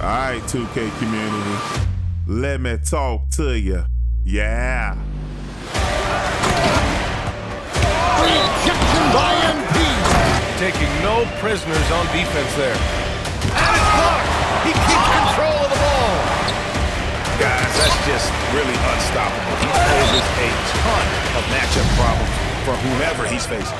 All right, 2K community, let me talk to you. Yeah. Rejection by MP. Taking no prisoners on defense there. And it's blocked. He keeps control of the ball. Guys, that's just really unstoppable. He poses a ton of matchup problems for whomever he's facing.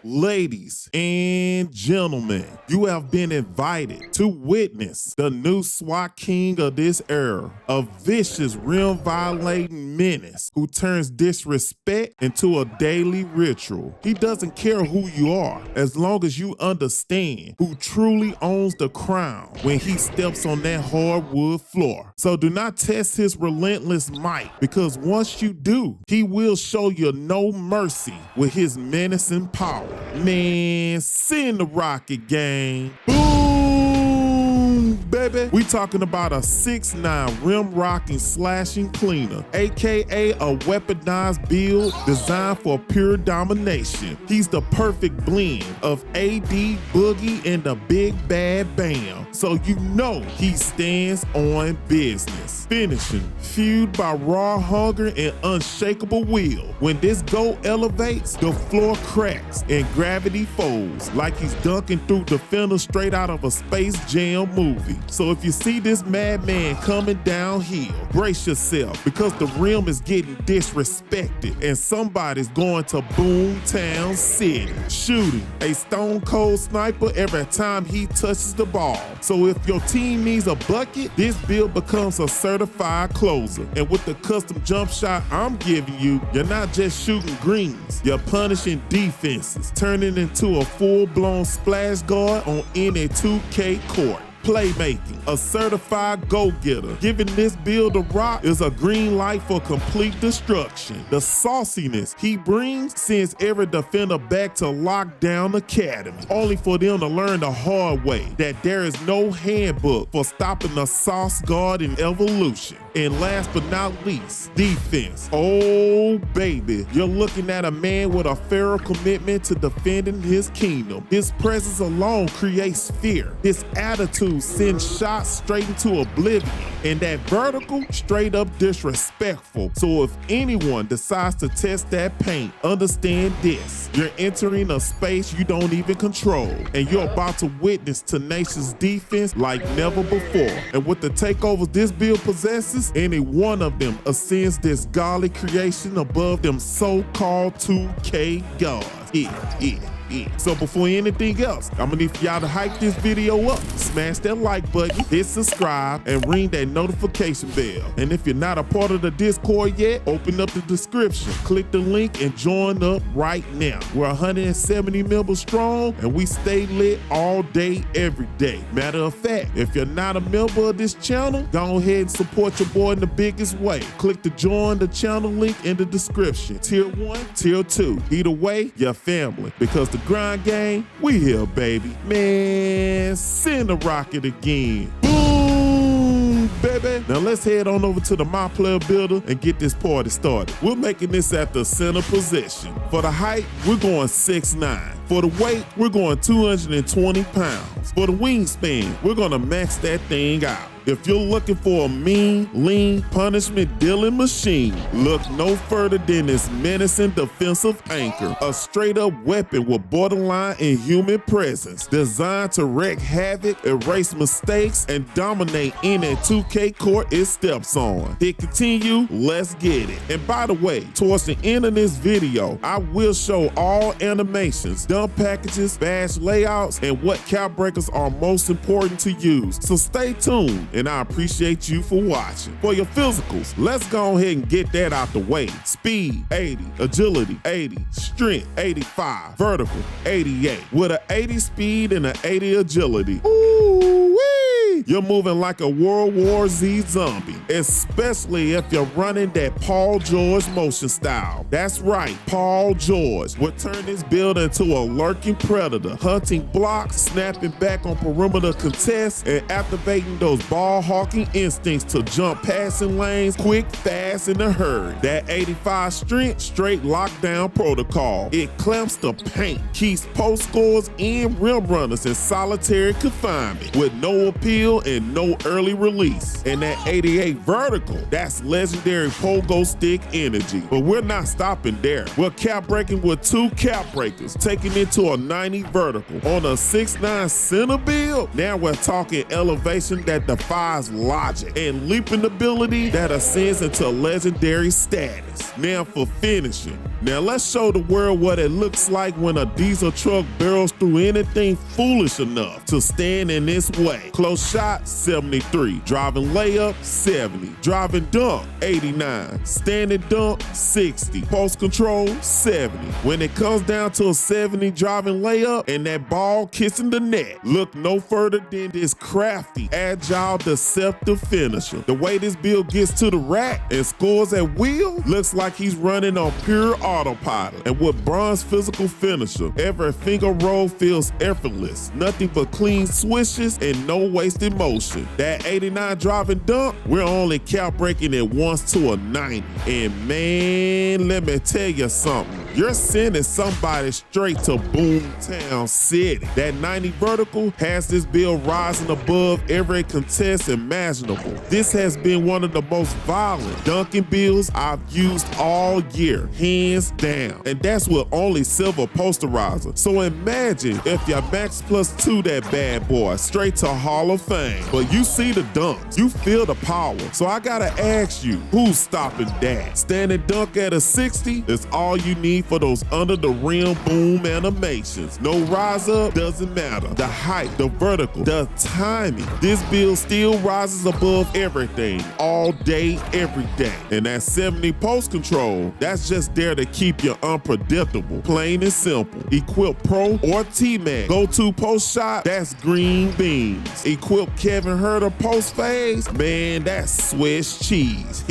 Ladies and gentlemen, you have been invited to witness the new SWAT King of this era, a vicious, rim-violating menace who turns disrespect into a daily ritual. He doesn't care who you are, as long as you understand who truly owns the crown when he steps on that hardwood floor. So do not test his relentless might, because once you do, he will show you no mercy with his menacing power. Man, send the rocket, gang. Boom, baby. We talking about a 6'9" rim rocking slashing cleaner, aka a weaponized build designed for pure domination. He's the perfect blend of AD, Boogie, and the Big Bad Bam. So you know he stands on business. Finishing, fueled by raw hunger and unshakable will. When this goal elevates, the floor cracks and gravity folds like he's dunking through defenders straight out of a Space Jam movie. So if you see this madman coming downhill, brace yourself, because the rim is getting disrespected and somebody's going to Boomtown City, shooting a stone cold sniper every time he touches the ball. So if your team needs a bucket, this build becomes a certified closer. And with the custom jump shot I'm giving you, you're not just shooting greens, you're punishing defenses, turning into a full-blown splash guard on any 2K court. Playmaking, a certified go-getter. Giving this build a rock is a green light for complete destruction. The sauciness he brings sends every defender back to Lockdown Academy, only for them to learn the hard way that there is no handbook for stopping a sauce guard in evolution. And last but not least, defense. Oh baby, you're looking at a man with a feral commitment to defending his kingdom. His presence alone creates fear. His attitude sends shots straight into oblivion, and that vertical, straight up disrespectful. So if anyone decides to test that paint, understand this: you're entering a space you don't even control, and you're about to witness tenacious defense like never before. And with the takeovers this build possesses, any one of them ascends this godly creation above them so-called 2K gods. Yeah. So before anything else, I'm gonna need for y'all to hype this video up, smash that like button, hit subscribe, and ring that notification bell. And if you're not a part of the Discord yet, open up the description, click the link, and join up right now. We're 170 members strong, and we stay lit all day, every day. Matter of fact, if you're not a member of this channel, go ahead and support your boy in the biggest way. Click the join the channel link in the description. Tier 1, Tier 2. Either way, you're family, because the grind game, we here, baby. Man, send the rocket again. Boom, baby. Now let's head on over to the My Player Builder and get this party started. We're making this at the center position. For the height, we're going 6'9". For the weight, we're going 220 pounds. For the wingspan, we're gonna max that thing out. If you're looking for a mean, lean, punishment-dealing machine, look no further than this menacing defensive anchor, a straight-up weapon with borderline inhuman presence, designed to wreak havoc, erase mistakes, and dominate any 2K court it steps on. Hit continue, let's get it. And by the way, towards the end of this video, I will show all animations, dump packages, badge layouts, and what cap breakers are most important to use. So stay tuned, and I appreciate you for watching. For your physicals, let's go ahead and get that out the way. Speed, 80. Agility, 80. Strength, 85. Vertical, 88. With an 80 speed and an 80 agility. Ooh-wee! you're moving like a World War Z zombie, especially if you're running that Paul George motion style. That's right, Paul George will turn this build into a lurking predator, hunting blocks, snapping back on perimeter contests, and activating those ball-hawking instincts to jump passing lanes quick, fast, in a hurry. That 85 strength straight lockdown protocol. It clamps the paint, keeps post scores and rim runners in solitary confinement with no appeal and no early release. And that 88 vertical, that's legendary pogo stick energy. But we're not stopping there. We're cap breaking with 2 cap breakers, taking it to a 90 vertical. On a 6'9" center build, now we're talking elevation that defies logic and leaping ability that ascends into legendary status. Now for finishing. Now let's show the world what it looks like when a diesel truck barrels through anything foolish enough to stand in its way. Close shot, 73. Driving layup, 70. Driving dunk, 89. Standing dunk, 60. Post control, 70. When it comes down to a 70 driving layup and that ball kissing the net, look no further than this crafty, agile, deceptive finisher. The way this build gets to the rack and scores at will looks like he's running on pure autopilot. And with bronze physical finisher, every finger roll feels effortless. Nothing but clean swishes and no wasted motion. That 89 driving dunk, we're only cap breaking it once to a 90. And man, let me tell you something. You're sending somebody straight to Boomtown City. That 90 vertical has this build rising above every contest imaginable. This has been one of the most violent dunking builds I've used all year, hands down. And that's with only silver posterizer. So imagine if your max +2 that bad boy straight to Hall of Fame. But you see the dunks, you feel the power. So I gotta ask you, who's stopping that? Standing dunk at a 60 is all you need for those under the rim boom animations. No rise up, doesn't matter. The height, the vertical, the timing. This build still rises above everything, all day, every day. And that 70 post control, that's just there to keep you unpredictable. Plain and simple. Equip Pro or T-Mac go-to post shot, that's green beans. Equip Kevin Herter post phase, man, that's Swiss cheese.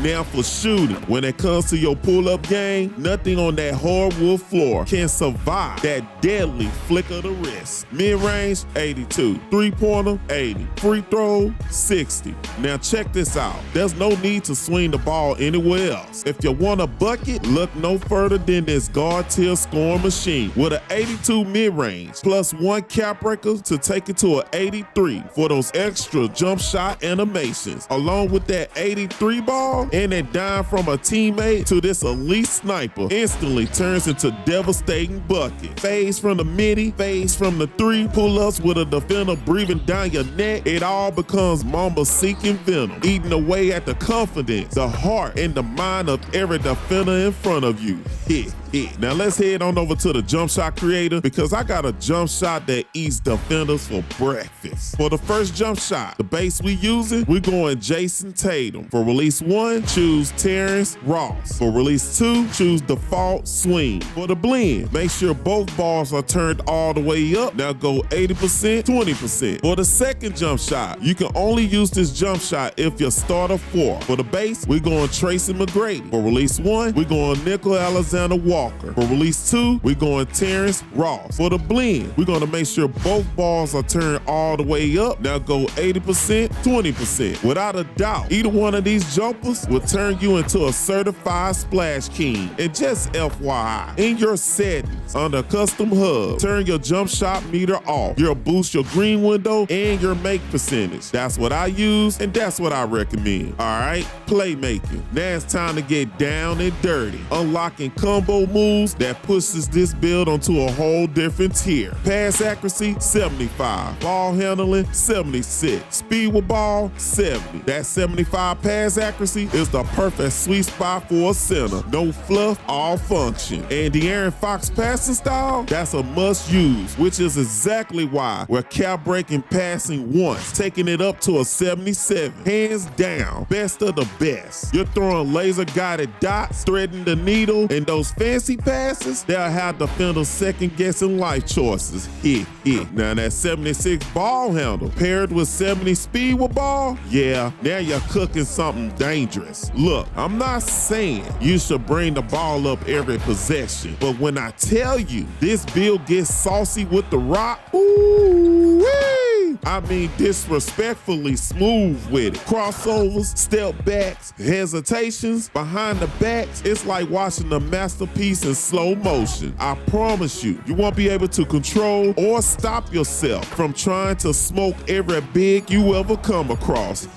Now for shooting, when it comes to your pull-up game, nothing on that hardwood floor can survive that deadly flick of the wrist. Mid-range, 82. Three-pointer, 80. Free throw, 60. Now check this out. There's no need to swing the ball anywhere else. If you want a bucket, look no further than this guard tier scoring machine with an 82 mid-range plus 1 cap breaker to take it to an 83 for those extra jump shot animations. Along with that 83 ball and that dime from a teammate to this elite sniper instantly turns into devastating buckets. Phase from the midi, phase from the 3, pull-ups with a defender breathing down your neck. It all becomes mamba-seeking venom, eating away at the confidence, the heart, and the mind of every defender in front of you. Now let's head on over to the jump shot creator because I got a jump shot that eats defenders for breakfast. For the first jump shot, the base we using, we're going Jason Tatum. For release 1, choose Terrence Ross. For release 2, choose default swing. For the blend, make sure both balls are turned all the way up. Now go 80%, 20%. For the second jump shot, you can only use this jump shot if your starter 4. For the base, we're going Tracy McGrady. For release 1, we're going Nickel Alexander Walker. For release 2, we're going Terrence Ross. For the blend, we're going to make sure both balls are turned all the way up. Now go 80%, 20%. Without a doubt, either one of these jumpers will turn you into a certified splash king. And just FYI, in your settings, under custom hub, turn your jump shot meter off. You'll boost your green window and your make percentage. That's what I use and that's what I recommend. All right, playmaking. Now it's time to get down and dirty. Unlocking combo moves that pushes this build onto a whole different tier. Pass accuracy, 75. Ball handling, 76. Speed with ball, 70. That 75 pass accuracy is the perfect sweet spot for a center. No fluff, all function. And the De'Aaron Fox passing style, that's a must use, which is exactly why we're cap breaking passing once, taking it up to a 77. Hands down, best of the best. You're throwing laser guided dots, threading the needle, and those fancy fancy passes, they'll have defenders second-guessing life choices. Now that 76 ball handle paired with 70 speed with ball, yeah, now you're cooking something dangerous. Look, I'm not saying you should bring the ball up every possession, but when I tell you this build gets saucy with the rock, ooh-wee, I mean disrespectfully smooth with it. Crossovers, step backs, hesitations, behind the backs, it's like watching a masterpiece in slow motion. I promise you, you won't be able to control or stop yourself from trying to smoke every big you ever come across.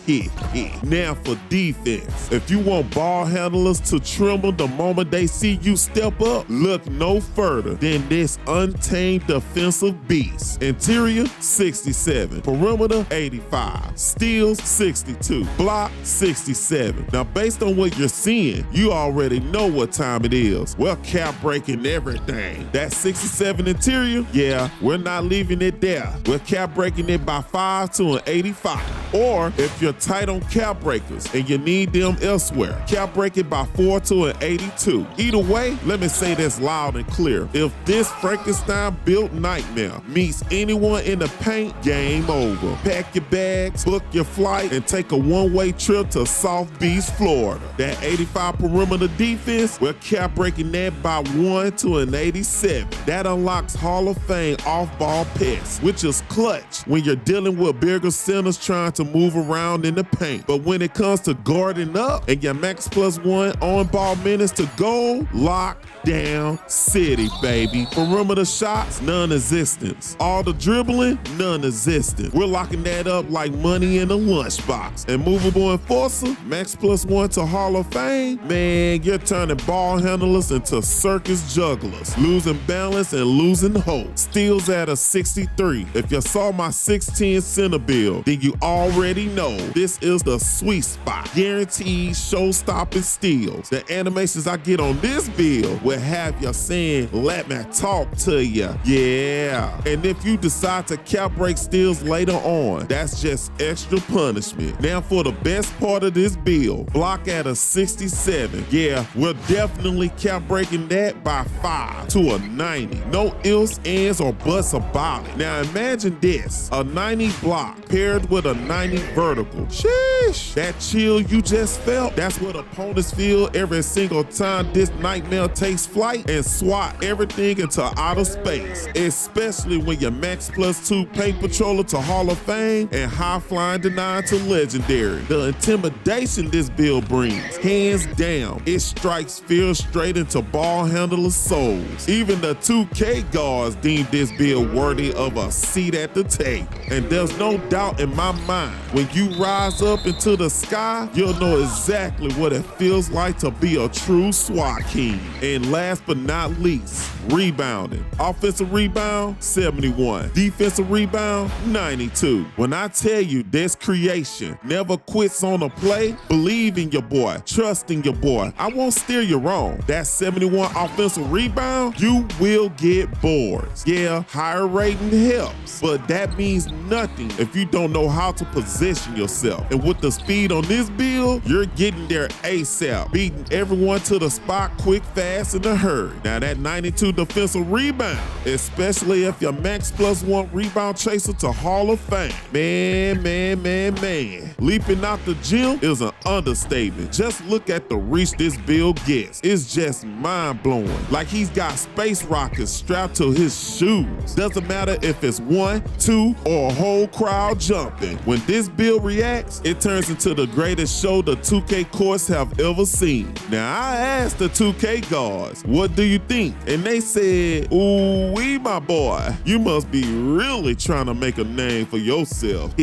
Now for defense, if you want ball handlers to tremble the moment they see you step up, look no further than this untamed defensive beast. Interior, 67. Perimeter, 85. Steals, 62. Block, 67. Now based on what you're seeing, you already know what time it is. We're cap breaking everything. That 67 interior, yeah, we're not leaving it there. We're cap breaking it by 5 to an 85. Or if you're tight on cap breakers and you need them elsewhere, cap break it by 4 to an 82. Either way, let me say this loud and clear. If this Frankenstein built nightmare meets anyone in the paint, game over. Pack your bags, book your flight, and take a one-way trip to South Beach, Florida. That 85 perimeter defense, we're cap breaking that by 1 to an 87. That unlocks Hall of Fame off-ball pass, which is clutch when you're dealing with bigger centers trying to move around in the paint. But when it comes to guarding up and your max +1 on-ball minutes to go, lock down city, baby. Perimeter shots, non-existent. All the dribbling, non-existent. We're locking that up like money in a lunchbox. And movable enforcer, max +1 to Hall of Fame, man, you're turning ball handlers into circus jugglers, losing balance and losing hope. Steals at a 63. If you saw my 6'10" center build, then you already know this is the sweet spot. Guaranteed show-stopping steals. The animations I get on this build will have you saying, let me talk to you. Yeah. And if you decide to cap break steals later on, that's just extra punishment. Now for the best part of this build, block at a 67. Yeah, we're definitely cap breaking that by 5 to a 90. No ifs, ands, or buts about it. Now imagine this, a 90 block paired with a 90 vertical. Sheesh. That chill you just felt, that's what opponents feel every single time this nightmare takes flight and SWAT everything into outer space. Especially when you're max +2 paint patroller to Hall of Fame and high flying denied to legendary. The intimidation this build brings, hands down, it strikes fear straight into ball handlers' souls. Even the 2K guards deem this build worthy of a seat at the table. And there's no doubt in my mind, when you rise up into the sky, you'll know exactly what it feels like to be a true SWAT king. And last but not least, rebounding. Offensive rebound, 71. Defensive rebound, 92. When I tell you this creation never quits on a play, believe in your boy, trust in your boy. I won't steer you wrong. That 71 offensive rebound, you will get boards. Yeah, higher rating helps, but that means nothing if you don't know how to position yourself. And with the speed on this build, you're getting there ASAP, beating everyone to the spot quick, fast, in a hurry. Now that 92 defensive rebound, especially if you're max +1 rebound chaser to Hall of Fame, man. Leaping out the gym is an understatement. Just look at the reach this build gets. It's just mind-blowing. Like he's got space rockets strapped to his shoes. Doesn't matter if it's 1, 2, or a whole crowd jumping. When this build reacts, it turns into the greatest show the 2K courts have ever seen. Now I asked the 2K guards, what do you think? And they said, ooh wee, my boy, you must be really trying to make a name for yourself.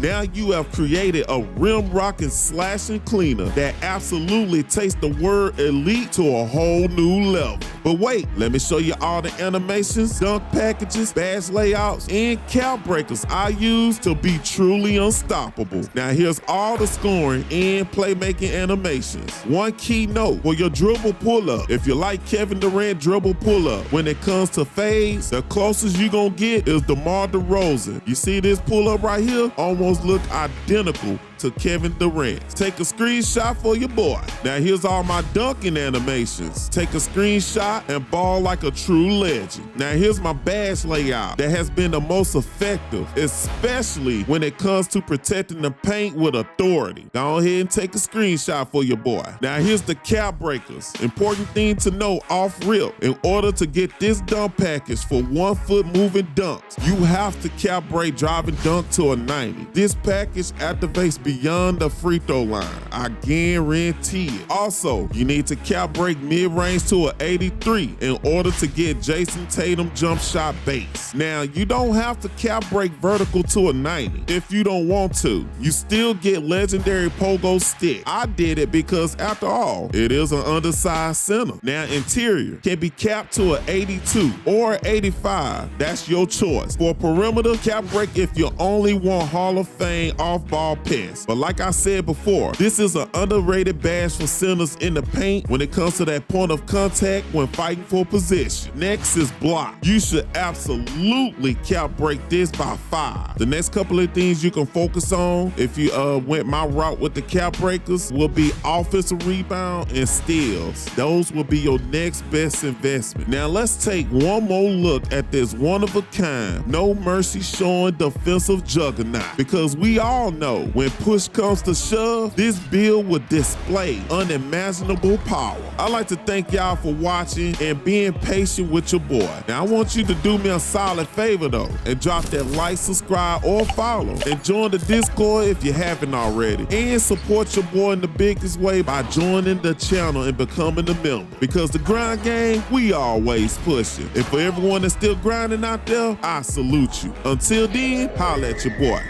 Now you have created a rim rocking slashing cleaner that absolutely takes the word elite to a whole new level. But wait, let me show you all the animations, dunk packages, badge layouts, and cap breakers I use to be truly unstoppable. Now here's all the scoring and playmaking animations. One key note for your dribble pull-up. If you like Kevin Durant dribble pull-up, when it comes to fades, the closest you gonna get is DeMar DeRozan. You see this pull-up right here? Almost look identical to Kevin Durant. Take a screenshot for your boy. Now here's all my dunking animations. Take a screenshot and ball like a true legend. Now here's my badge layout that has been the most effective, especially when it comes to protecting the paint with authority. Go ahead and take a screenshot for your boy. Now here's the cap breakers. Important thing to know off rip. In order to get this dunk package for 1 foot moving dunks, you have to cap break driving dunk to a 90. This package activates beyond the free throw line. I guarantee it. Also, you need to cap break mid-range to an 83 in order to get Jason Tatum jump shot base. Now, you don't have to cap break vertical to a 90 if you don't want to. You still get legendary pogo stick. I did it because after all, it is an undersized center. Now, interior can be capped to an 82 or 85. That's your choice. For perimeter, cap break if you only want Hall of Fame off-ball pass. But like I said before, this is an underrated badge for centers in the paint when it comes to that point of contact when fighting for position. Next is block. You should absolutely cap break this by 5. The next couple of things you can focus on if you went my route with the cap breakers will be offensive rebound and steals. Those will be your next best investment. Now let's take one more look at this one-of-a-kind, no mercy showing defensive juggernaut, because we all know when push comes to shove, this build will display unimaginable power. I'd like to thank y'all for watching and being patient with your boy. Now I want you to do me a solid favor though and drop that like, subscribe, or follow, and join the Discord if you haven't already, and support your boy in the biggest way by joining the channel and becoming a member, because the grind game, we always pushing. And for everyone that's still grinding out there, I salute you. Until then, holla at your boy.